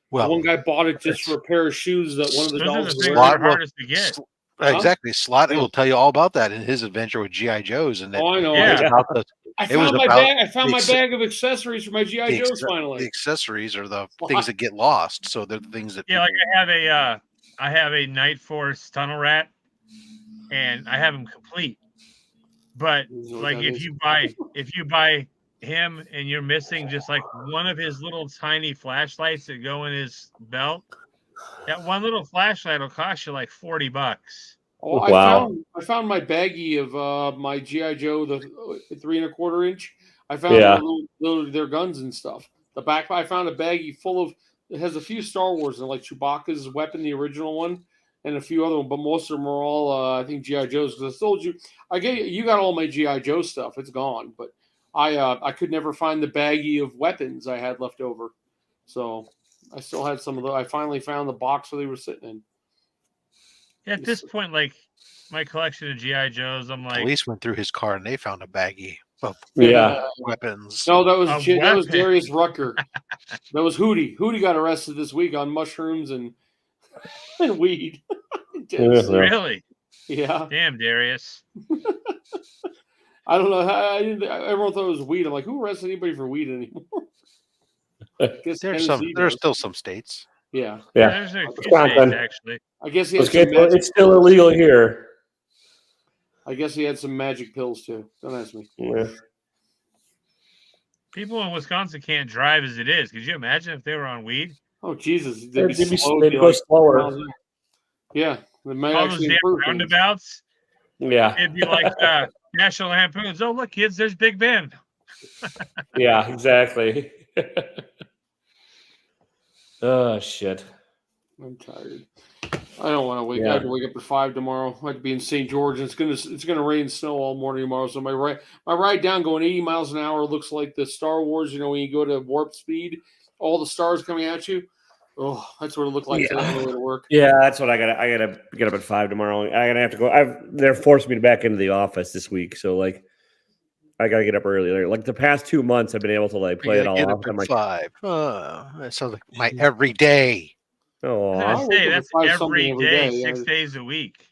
Well, One guy bought it just for a pair of shoes that one of the those are dolls the was things that wearing. are hardest to get. Sl- Exactly. Slot Yeah. will tell you all about that in his adventure with G.I. Joes, and that Oh, I know. Yeah. it was about the I it was found my about bag. I found the my ex- bag of accessories for my GI the, Joes ex- finally. the accessories are the Well, things that get lost. So they're the things that Yeah, like I have a Night Force tunnel rat, and I have him complete. But You know what like that if is? you buy him and you're missing just like one of his little tiny flashlights that go in his belt, that one little flashlight will cost you like $40. Oh, Wow. I found my baggie of my GI Joe, the 3 1/4 inch. I found Yeah. their guns and stuff. The back, I found a baggie full of. It has a few Star Wars and like Chewbacca's weapon, the original one, and a few other ones, but most of them are all I think GI Joes. Because I told you, you got all my GI Joe stuff. It's gone, but I could never find the baggie of weapons I had left over, so I still had some of those. I finally found the box where they were sitting in. At this point, like my collection of GI Joes, I'm like, police went through his car and they found a baggie of Yeah. weapons. No, that was A that was weapon. Darius Rucker. That was Hootie. Hootie got arrested this week on mushrooms and weed. in Tennessee. Yeah. really? Yeah, Damn, Darius. I don't know. Everyone thought it was weed. I'm like, who arrests anybody for weed anymore? I guess There's Tennessee there's does. still some states. Yeah, Yeah. There's a few Wisconsin. states, actually. I guess he had Okay, some well, magic, it's still illegal here. I guess he had some magic pills too. Don't ask me. Yeah. People in Wisconsin can't drive as it is. Could you imagine if they were on weed? Oh Jesus, They'd be slow, they'd be go like slower. miles an hour. Yeah, they might All those actually damn improve things. roundabouts. Yeah. It'd be like National Lampoons. Oh, look, kids, there's Big Ben. Yeah, exactly. Oh shit. I'm tired. I don't want to wake. Yeah. I have to wake up at 5 tomorrow. I have to be in St. George. And it's gonna rain and snow all morning tomorrow. So my ride down going 80 miles an hour looks like the Star Wars. You know, when you go to warp speed, all the stars coming at you. Oh, that's what it looked like today on the way to work. Yeah, that's what I gotta get up at 5 tomorrow. I'm gonna have to go. They're forcing me back into the office this week, so like I gotta get up earlier. Like the past 2 months, I've been able to like play it all Get off. up I'm at like, 5. That sounds like my everyday. I oh, was I gonna wake say up at that's 5 every something every day, day, 6 yeah. days a week.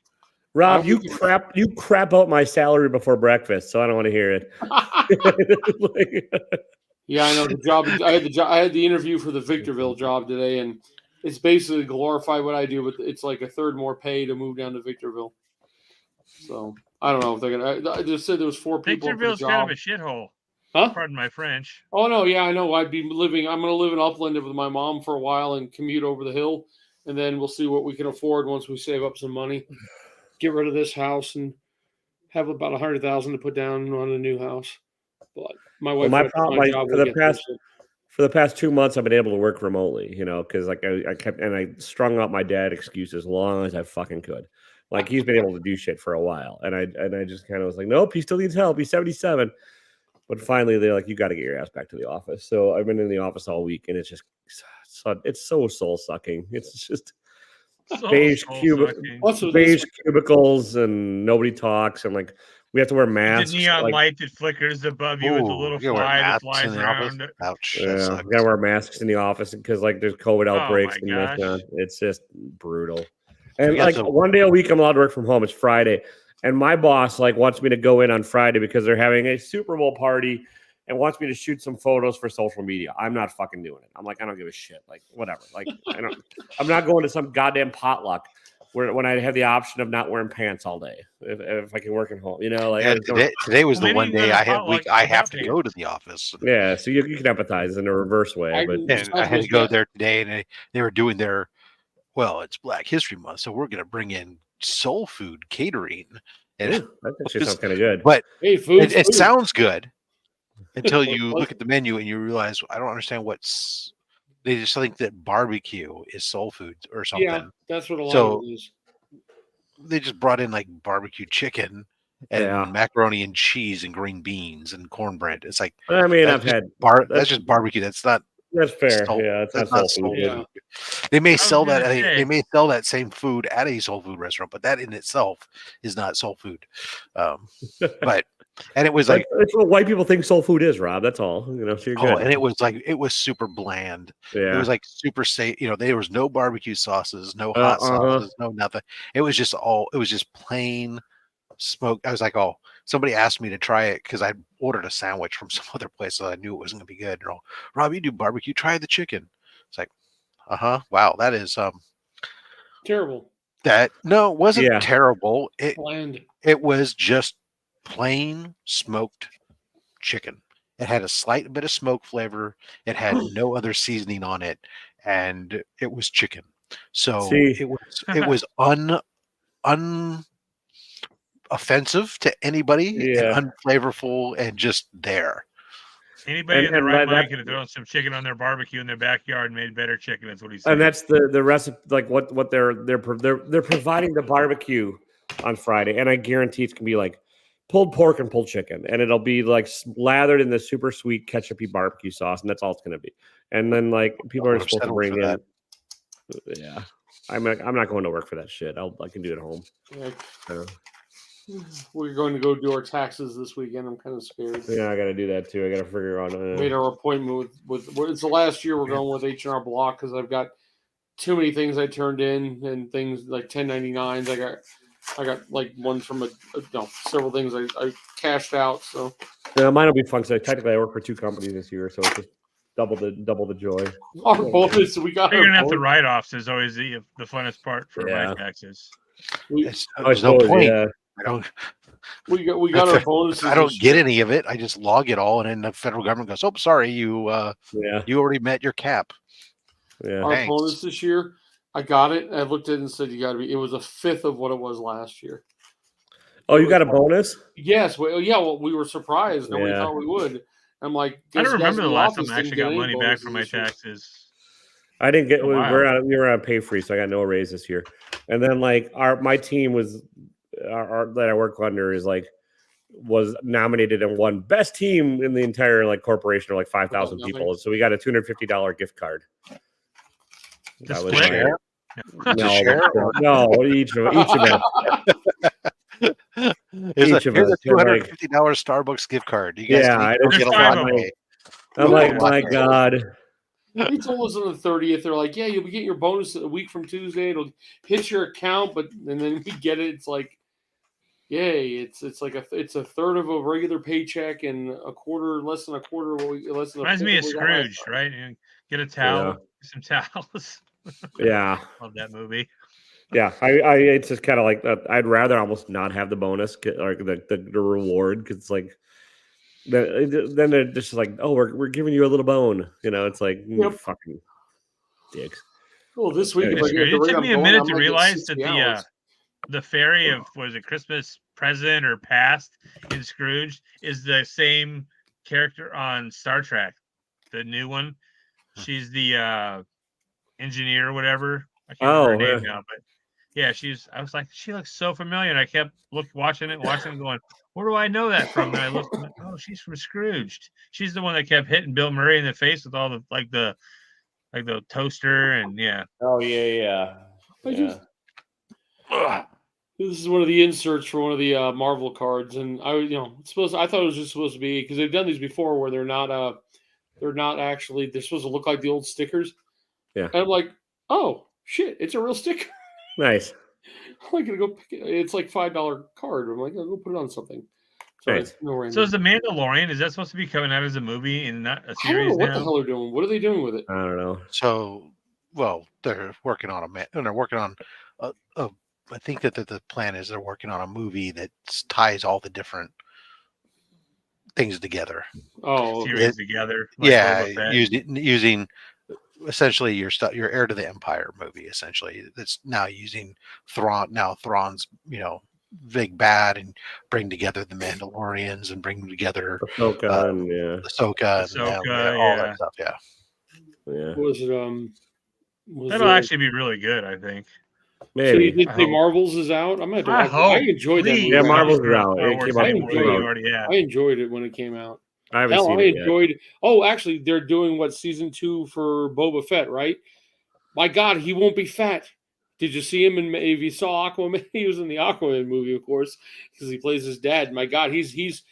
Rob, I you wake crap out my salary before breakfast, so I don't want to hear it. Like, Yeah, I know the job. I had the interview for the Victorville job today, and it's basically glorify what I do, but it's like a third more pay to move down to Victorville. So I don't know if they're gonna. I just said there was 4 people for the Victorville's job. kind of a shithole. Huh? Pardon my French. Oh no, yeah, I know. I'm going to live in Upland with my mom for a while and commute over the hill. and then we'll see what we can afford once we save up some money. Get rid of this house and have about $100,000 to put down on a new house. But my wife, my went to problem, my like, job for will the get through past it. for the past 2 months, I've been able to work remotely, because like I kept and I strung out my dad excuse as long as I fucking could. Like he's been able to do shit for a while, and I just kind of was like, nope, he still needs help. He's 77, but finally they're like, you got to get your ass back to the office. So I've been in the office all week, and it's so soul sucking. It's just beige cubicles, and nobody talks, and like we have to wear masks. The neon like, light that flickers above you with a little fly that flies around. Ouch. Yeah, we gotta wear masks in the office because like there's COVID outbreaks my and gosh. it's just brutal. And Yeah, like so- 1 day a week, I'm allowed to work from home. It's Friday, and my boss like wants me to go in on Friday because they're having a Super Bowl party and wants me to shoot some photos for social media. I'm not fucking doing it. I'm like, I don't give a shit. Like whatever. Like I'm not going to some goddamn potluck when I have the option of not wearing pants all day if I can work at home. Like today was Well, the one maybe you day go to I have potluck I have without to pants. go to the office. yeah. So you can empathize in a reverse way, but And I had to go there today, and they were doing their, well, it's Black History Month, so we're going to bring in soul food catering. And that actually sounds kind of good. But hey, food. it sounds good until you look at the menu and you realize, I don't understand they just think that barbecue is soul food or something. Yeah, that's what a lot So of it is. they just brought in like barbecue chicken and macaroni and cheese and green beans and cornbread. It's like, I mean, that's just barbecue. That's not. That's fair. Soul, yeah, that's not not soul food. Yeah. They may sell that. gonna say- They may sell that same food at a soul food restaurant, but that in itself is not soul food. And it was like, that's what white people think soul food is, Rob. That's all. So you're good. and it was super bland. Yeah. It was like super safe. There was no barbecue sauces, no hot sauces, no nothing. It was just plain smoked. I was like, oh, somebody asked me to try it because I ordered a sandwich from some other place, so I knew it wasn't going to be good. And Rob, you do barbecue? Try the chicken. It's like, wow, that is Terrible. It wasn't terrible. Bland. It was just plain smoked chicken. It had a slight bit of smoke flavor. It had no other seasoning on it, and it was chicken. So it was offensive to anybody and unflavorful and just there. Anybody in the right mind could have thrown some chicken on their barbecue in their backyard and made better chicken. That's what he said. And that's the recipe, like what they're providing the barbecue on Friday, and I guarantee it's gonna be like pulled pork and pulled chicken, and it'll be like lathered in the super sweet ketchupy barbecue sauce, and that's all it's gonna be. And then like people are supposed to bring in that. Yeah, I'm not going to work for that shit. I can do it at home. Yeah. We're going to go do our taxes this weekend. I'm kind of scared. Yeah, I got to do that too. I got to figure out. Made our appointment with it's the last year we're going with H&R Block because I've got too many things I turned in and things like 1099s. I got like one from several things I cashed out. So yeah, mine will be fun because technically I work for 2 companies this year, so it's just double the joy. Our bonus, we got. Figuring out the write-offs is always the funnest part for my taxes. There's no point. Yeah. We got our bonuses. I don't get any of it. I just log it all, and then the federal government goes, "Oh, sorry, you already met your cap." Yeah. Our bonus this year, I got it. I looked at it and said, "You got to be." It was a fifth of what it was last year. Oh, you got a bonus? Yes. Well, yeah. Well, we were surprised. Nobody thought we would. I'm like, I don't remember the last time I actually got money back from my taxes. I didn't get. We were on pay free, so I got no raise this year. And then like my team was. That I work under was nominated and won best team in the entire like corporation of like 5,000 people. So we got a $250 gift card. That was share? No, each of us. Here's a $250 Starbucks gift card. You guys I don't get a lot. I'm like, my God. They told us on the 30th, they're like, yeah, you'll be getting your bonus a week from Tuesday. It'll hit your account, and then we get it. It's like, yay! It's like it's a third of a regular paycheck and less than a quarter. Reminds me of Scrooge, right? You get a towel, some towels. Yeah, love that movie. Yeah, I it's just kind of like I'd rather almost not have the bonus or the reward because it's like. Then they're just like, oh, we're giving you a little bone, It's like fucking dicks. Well, this week, if I get It the rate took I'm me a going, minute I to might get realize 60 that hours. the fairy of was it Christmas Present or Past in Scrooge is the same character on Star Trek, the new one. She's the engineer or whatever. I can't remember her name now, but yeah, I was like, she looks so familiar, and I kept watching it, going, where do I know that from? And I looked, and, oh, she's from Scrooged. She's the one that kept hitting Bill Murray in the face with all the the toaster and yeah. Oh yeah. This is one of the inserts for one of the Marvel cards, and I thought it was just supposed to be because they've done these before where they're not actually, they're supposed to look like the old stickers. Yeah. And I'm like, oh shit, it's a real sticker. Nice. I'm gonna go pick it. It's like $5 card. I'm like, I'll go put it on something. So Right. it's no random. So is the Mandalorian, is that supposed to be coming out as a movie and not a I don't series know what now? the hell they're doing. What are they doing with it? I don't know. So, well, they're working on I think that the plan is they're working on a movie that ties all the different things together. Oh, Series together. Like Yeah, Boba Fett. using essentially your Heir to the Empire movie. Essentially, that's now using Thrawn. Now Thrawn's big bad and bring together the Mandalorians and bring together Ahsoka and Ahsoka and all that stuff. Yeah. What was it? That'll actually be really good, I think. Maybe. So you did say Marvels is out? I'm gonna have to watch it. I enjoyed that movie. Yeah, Marvels is out. It came out. I enjoyed it when it came out. I haven't seen it yet. Oh, actually, they're doing season 2 for Boba Fett, right? My God, he won't be fat. Did you see him? If you saw Aquaman, he was in the Aquaman movie, of course, because he plays his dad. My God, he's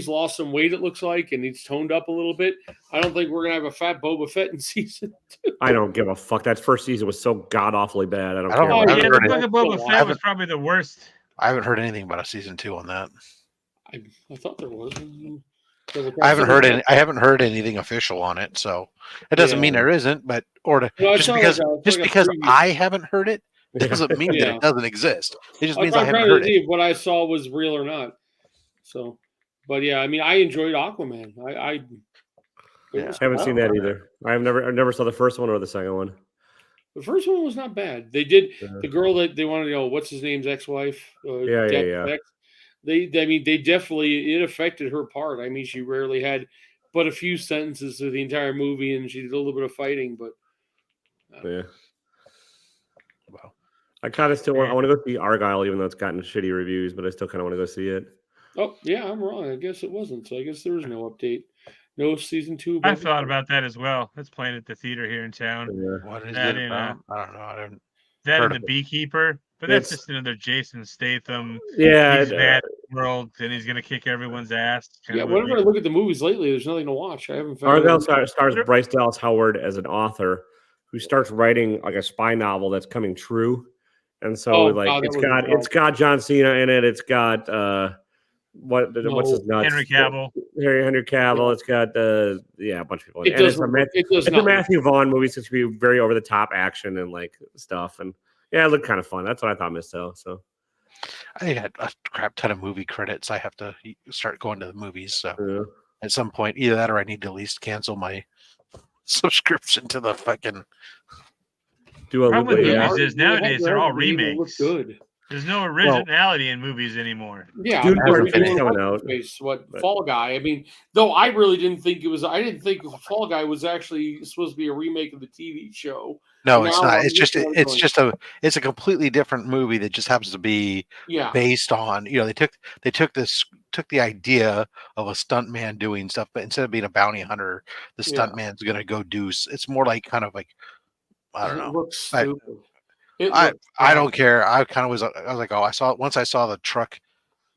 lost some weight, it looks like, and he's toned up a little bit. I don't think we're gonna have a fat Boba Fett in season 2. I don't give a fuck. That first season was so god awfully bad. I don't care. Oh, yeah, the book of Boba Fett was probably the worst. I haven't heard anything about a season 2 on that. I thought there was. I haven't heard anything official on it, so it doesn't mean there isn't. But just because I haven't heard it doesn't mean that it doesn't exist. It just means I haven't heard it. If what I saw was real or not. So, but yeah, I mean, I enjoyed Aquaman. I haven't seen that either. I never saw the first one or the second one. The first one was not bad. They did the girl that they wanted to know what's his name's ex-wife. Yeah. They definitely, it affected her part. I mean, she rarely had but a few sentences through the entire movie, and she did a little bit of fighting. But yeah, wow. I kind of still want to go see Argyle, even though it's gotten shitty reviews. But I still kind of want to go see it. Oh yeah, I'm wrong. I guess it wasn't. So I guess there was no update. No season 2. I thought about that as well. It's playing at the theater here in town. Yeah. What is it about? I don't know. I didn't. That and The Beekeeper, but that's just another Jason Statham. Yeah, he's mad world, and he's gonna kick everyone's ass. Whenever I look at the movies lately, there's nothing to watch. I haven't found. Argyle stars Bryce Dallas Howard as an author who starts writing like a spy novel that's coming true, and so it's got John Cena in it. It's got what's his nuts? Henry Cavill. Henry Cavill. Yeah. It's got a bunch of people. It's a Matthew Vaughn movie, so it's gonna be very over the top action and like stuff. And yeah, it looked kind of fun. That's what I thought, Miss Hill. So I think I had a crap ton of movie credits. I have to start going to the movies. So at some point, either that or I need to at least cancel my subscription to the fucking. Problem with movies is nowadays they're all remakes. Good. There's no originality in movies anymore. Yeah, coming out. Fall Guy. I mean, though I really didn't think it was. I didn't think Fall Guy was actually supposed to be a remake of the TV show. No, it's not. It's a completely different movie that just happens to be based on. They took the idea of a stuntman doing stuff, but instead of being a bounty hunter, the stuntman's going to go do. It's more like kind of like I don't know. It looks stupid. I don't care. I was like, oh, once I saw the truck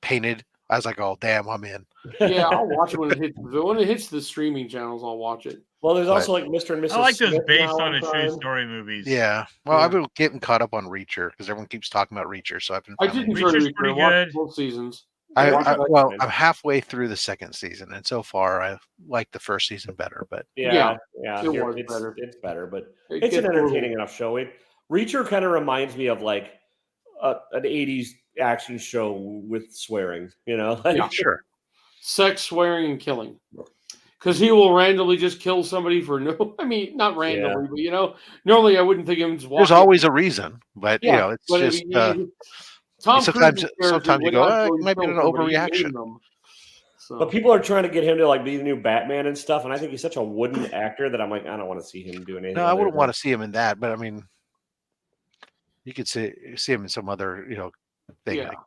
painted, I was like, oh, damn, I'm in. Yeah, I'll watch it when it hits the streaming channels. I'll watch it. Well, there's also like Mr. and Mrs. I like those Smith based on a true story movies. Yeah. Well, I've been getting caught up on Reacher because everyone keeps talking about Reacher. So I've been. I did enjoy Reacher. I watched both seasons. I'm halfway through the second season, and so far I like the first season better. But it's better, but it's an entertaining enough show. Reacher kind of reminds me of like an 80s action show with swearing, Sure. Sex, swearing, and killing. because he will randomly just kill somebody for no. I mean, not randomly, but normally I wouldn't think of him just walking. There's always a reason, but Yeah, it's but just Tom sometimes Cruise's character you would go, not it go and might be kill an somebody, he overreaction. hated them. So. But people are trying to get him to like be the new Batman and stuff, and I think he's such a wooden actor that I'm like, I don't want to see him doing anything. No, I wouldn't want to see him in that, but I mean, you could see him in some other thing. Yeah. Like,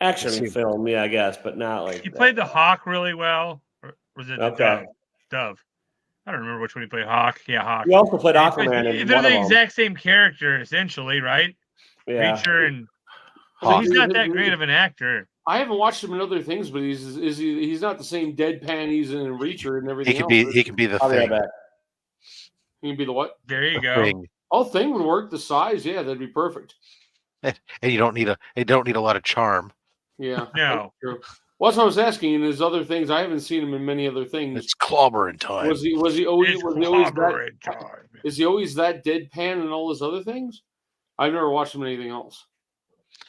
action film, I guess, but not like he played the Hawk really well. Or was it the Okay. Dove? I don't remember which one he played. Hawk. Yeah, Hawk. He also played Aquaman in they're one the of them. exact same character, essentially, right? Yeah. Reacher and Hawk. he's not that great of an actor. I haven't watched him in other things, but he's not the same deadpan he's in Reacher and everything else. He can be the I'll be right thing. back. He can be the what? There you The go. thing. Oh, thing would work. The size, yeah, that'd be perfect. And you don't need a lot of charm. Yeah. No. True. Well, that's what I was asking. In his other things, I haven't seen him in many other things. It's clobbering time. Was he always It's always that? clobbering time. Is he always that deadpan and all his other things? I've never watched him in anything else.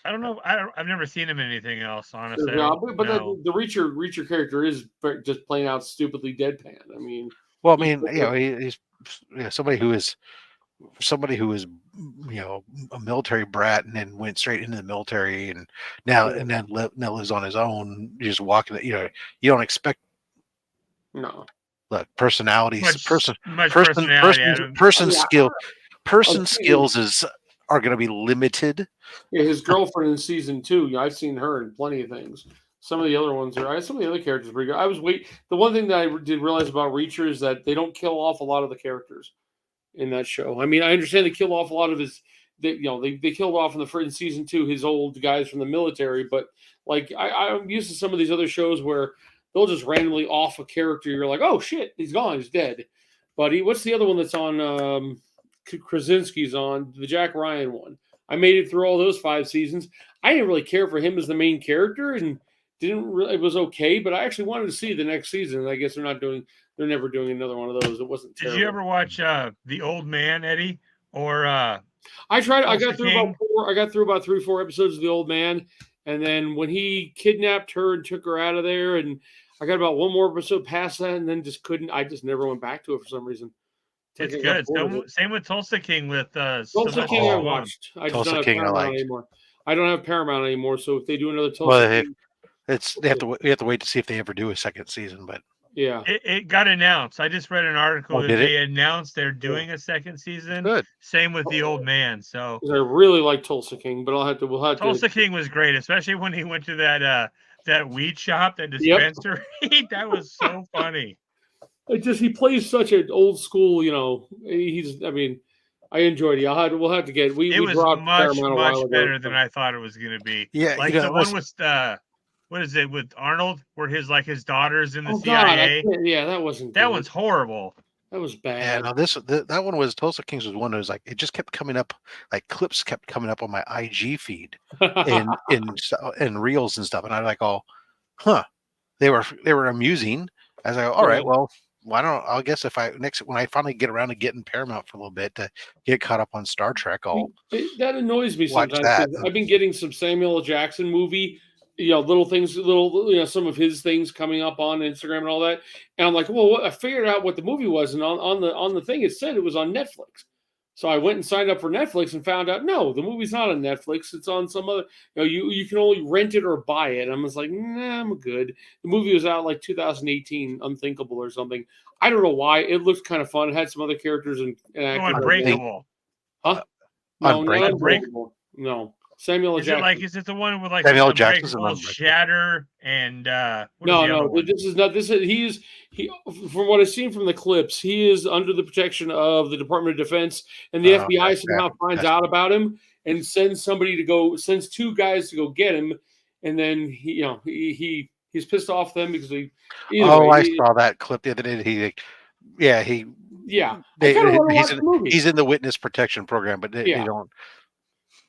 I don't know. I've never seen him in anything else, honestly. But the Reacher character is just plain out stupidly deadpan. I mean, well, I mean, he's somebody who is a military brat and then went straight into the military and now lives on his own, just walking. You don't expect personalities, skills are going to be limited. Yeah, his girlfriend in season 2. I've seen her in plenty of things. Some of the other ones some of the other characters are pretty good. The one thing that I did realize about Reacher is that they don't kill off a lot of the characters in that show. I mean, I understand they kill off a lot of his. They killed off in season 2 his old guys from the military, but like I'm used to some of these other shows where they'll just randomly off a character. You're like, oh shit, he's gone, he's dead. But what's the other one that's on? Krasinski's on the Jack Ryan one. I made it through all those 5 seasons. I didn't really care for him as the main character, and it was okay. But I actually wanted to see the next season. I guess they're never doing another one of those. It wasn't terrible. Did you ever watch The Old Man, Eddie? Or I tried. I got through about 3 or 4 episodes of The Old Man, and then when he kidnapped her and took her out of there, and I got about one more episode past that, and then just couldn't. I just never went back to it for some reason. It's good. Same with Tulsa King with Tulsa King. I watched. I just don't have Paramount anymore. I don't have Paramount anymore. So if they do another Tulsa King, we have to wait to see if they ever do a second season. But yeah, it got announced. I just read an article that they announced they're doing a second season. Good. Same with The Old Man. So I really like Tulsa King, but we'll have to. Tulsa King was great, especially when he went to that weed shop, that dispensary. Yep. That was so funny. He plays such an old school, I enjoyed it. We'll have to get. It was much better than I thought it was going to be. Yeah, like the one with what is it with Arnold, where his daughter's in the CIA? God, that wasn't. That one's horrible. That was bad. Yeah, no, that one was Tulsa Kings was one that was like it just kept coming up, like clips kept coming up on my IG feed in reels and stuff, and I'm like, oh, they were amusing. I was like, all right, well. I guess when I finally get around to getting Paramount for a little bit to get caught up on Star Trek, that annoys me watch sometimes. That. I've been getting some Samuel L. Jackson movie, little things, some of his things coming up on Instagram and all that, and I'm like, well, I figured out what the movie was, and on the thing it said it was on Netflix. So I went and signed up for Netflix and found out, no, the movie's not on Netflix. It's on some other, you can only rent it or buy it. And I was like, nah, I'm good. The movie was out like 2018, Unthinkable or something. I don't know why. It looked kind of fun. It had some other characters and actors. Unbreakable. Huh? No, Unbreakable. No. Samuel L. Jackson. Is it the one with Samuel L. Jackson, Shatter and no, this is not. He from what I've seen from the clips, he is under the protection of the Department of Defense, and the FBI somehow finds out about him and sends 2 guys to go get him, and then he's pissed off them because I saw that clip the other day. He's in the witness protection program, but they don't.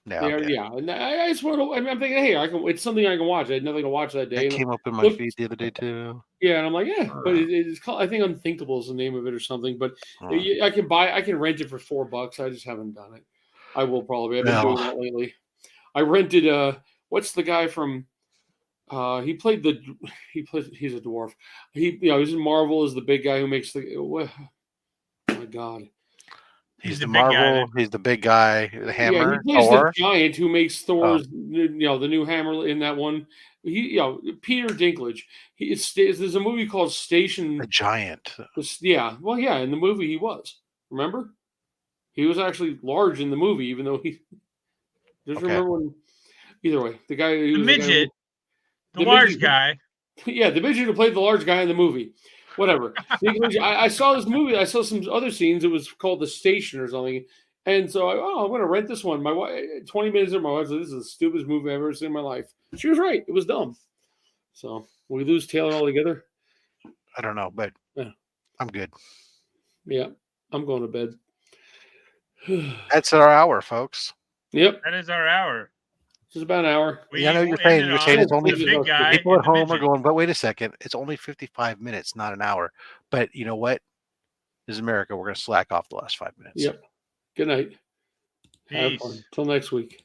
Yeah, and I just want to. I'm thinking, hey, it's something I can watch. I had nothing to watch that day. It came up in my feed the other day too. Yeah, and I'm like, but it's called. I think Unthinkable is the name of it or something. But I can rent it for $4. I just haven't done it. I will probably. I've been doing that lately. I rented. What's the guy from He's a dwarf. He's in Marvel as the big guy who makes oh my God. He's He's the the big guy Marvel. that- He's the big guy. The Yeah, hammer. he plays Thor. the giant who makes Thor's, the new hammer in that one. Peter Dinklage. There's a movie called The Station. giant. Yeah, well, yeah, in the movie he was. Remember, he was actually large in the movie, even though he. Just Okay. remember when. Either way, the guy who the was the guy who- midget, the the large midget- guy. Yeah, the midget who played the large guy in the movie. Whatever. I saw this movie. I saw some other scenes. It was called The Station or something. And so I'm going to rent this one. My wife, 20 minutes in, my wife's like, this is the stupidest movie I've ever seen in my life. She was right. It was dumb. So will we lose Taylor altogether? I don't know, but Yeah. I'm good. Yeah, I'm going to bed. That's our hour, folks. Yep, That is our hour. just about an hour. Yeah, I know you're ended saying you're on saying it's only the big guy. people at and the home are midget. going, but wait a second, it's only 55 minutes, not an hour. But you know what? This is America. We're going to slack off the last 5 minutes. Yep. Good night. Have fun. Peace. Till next week.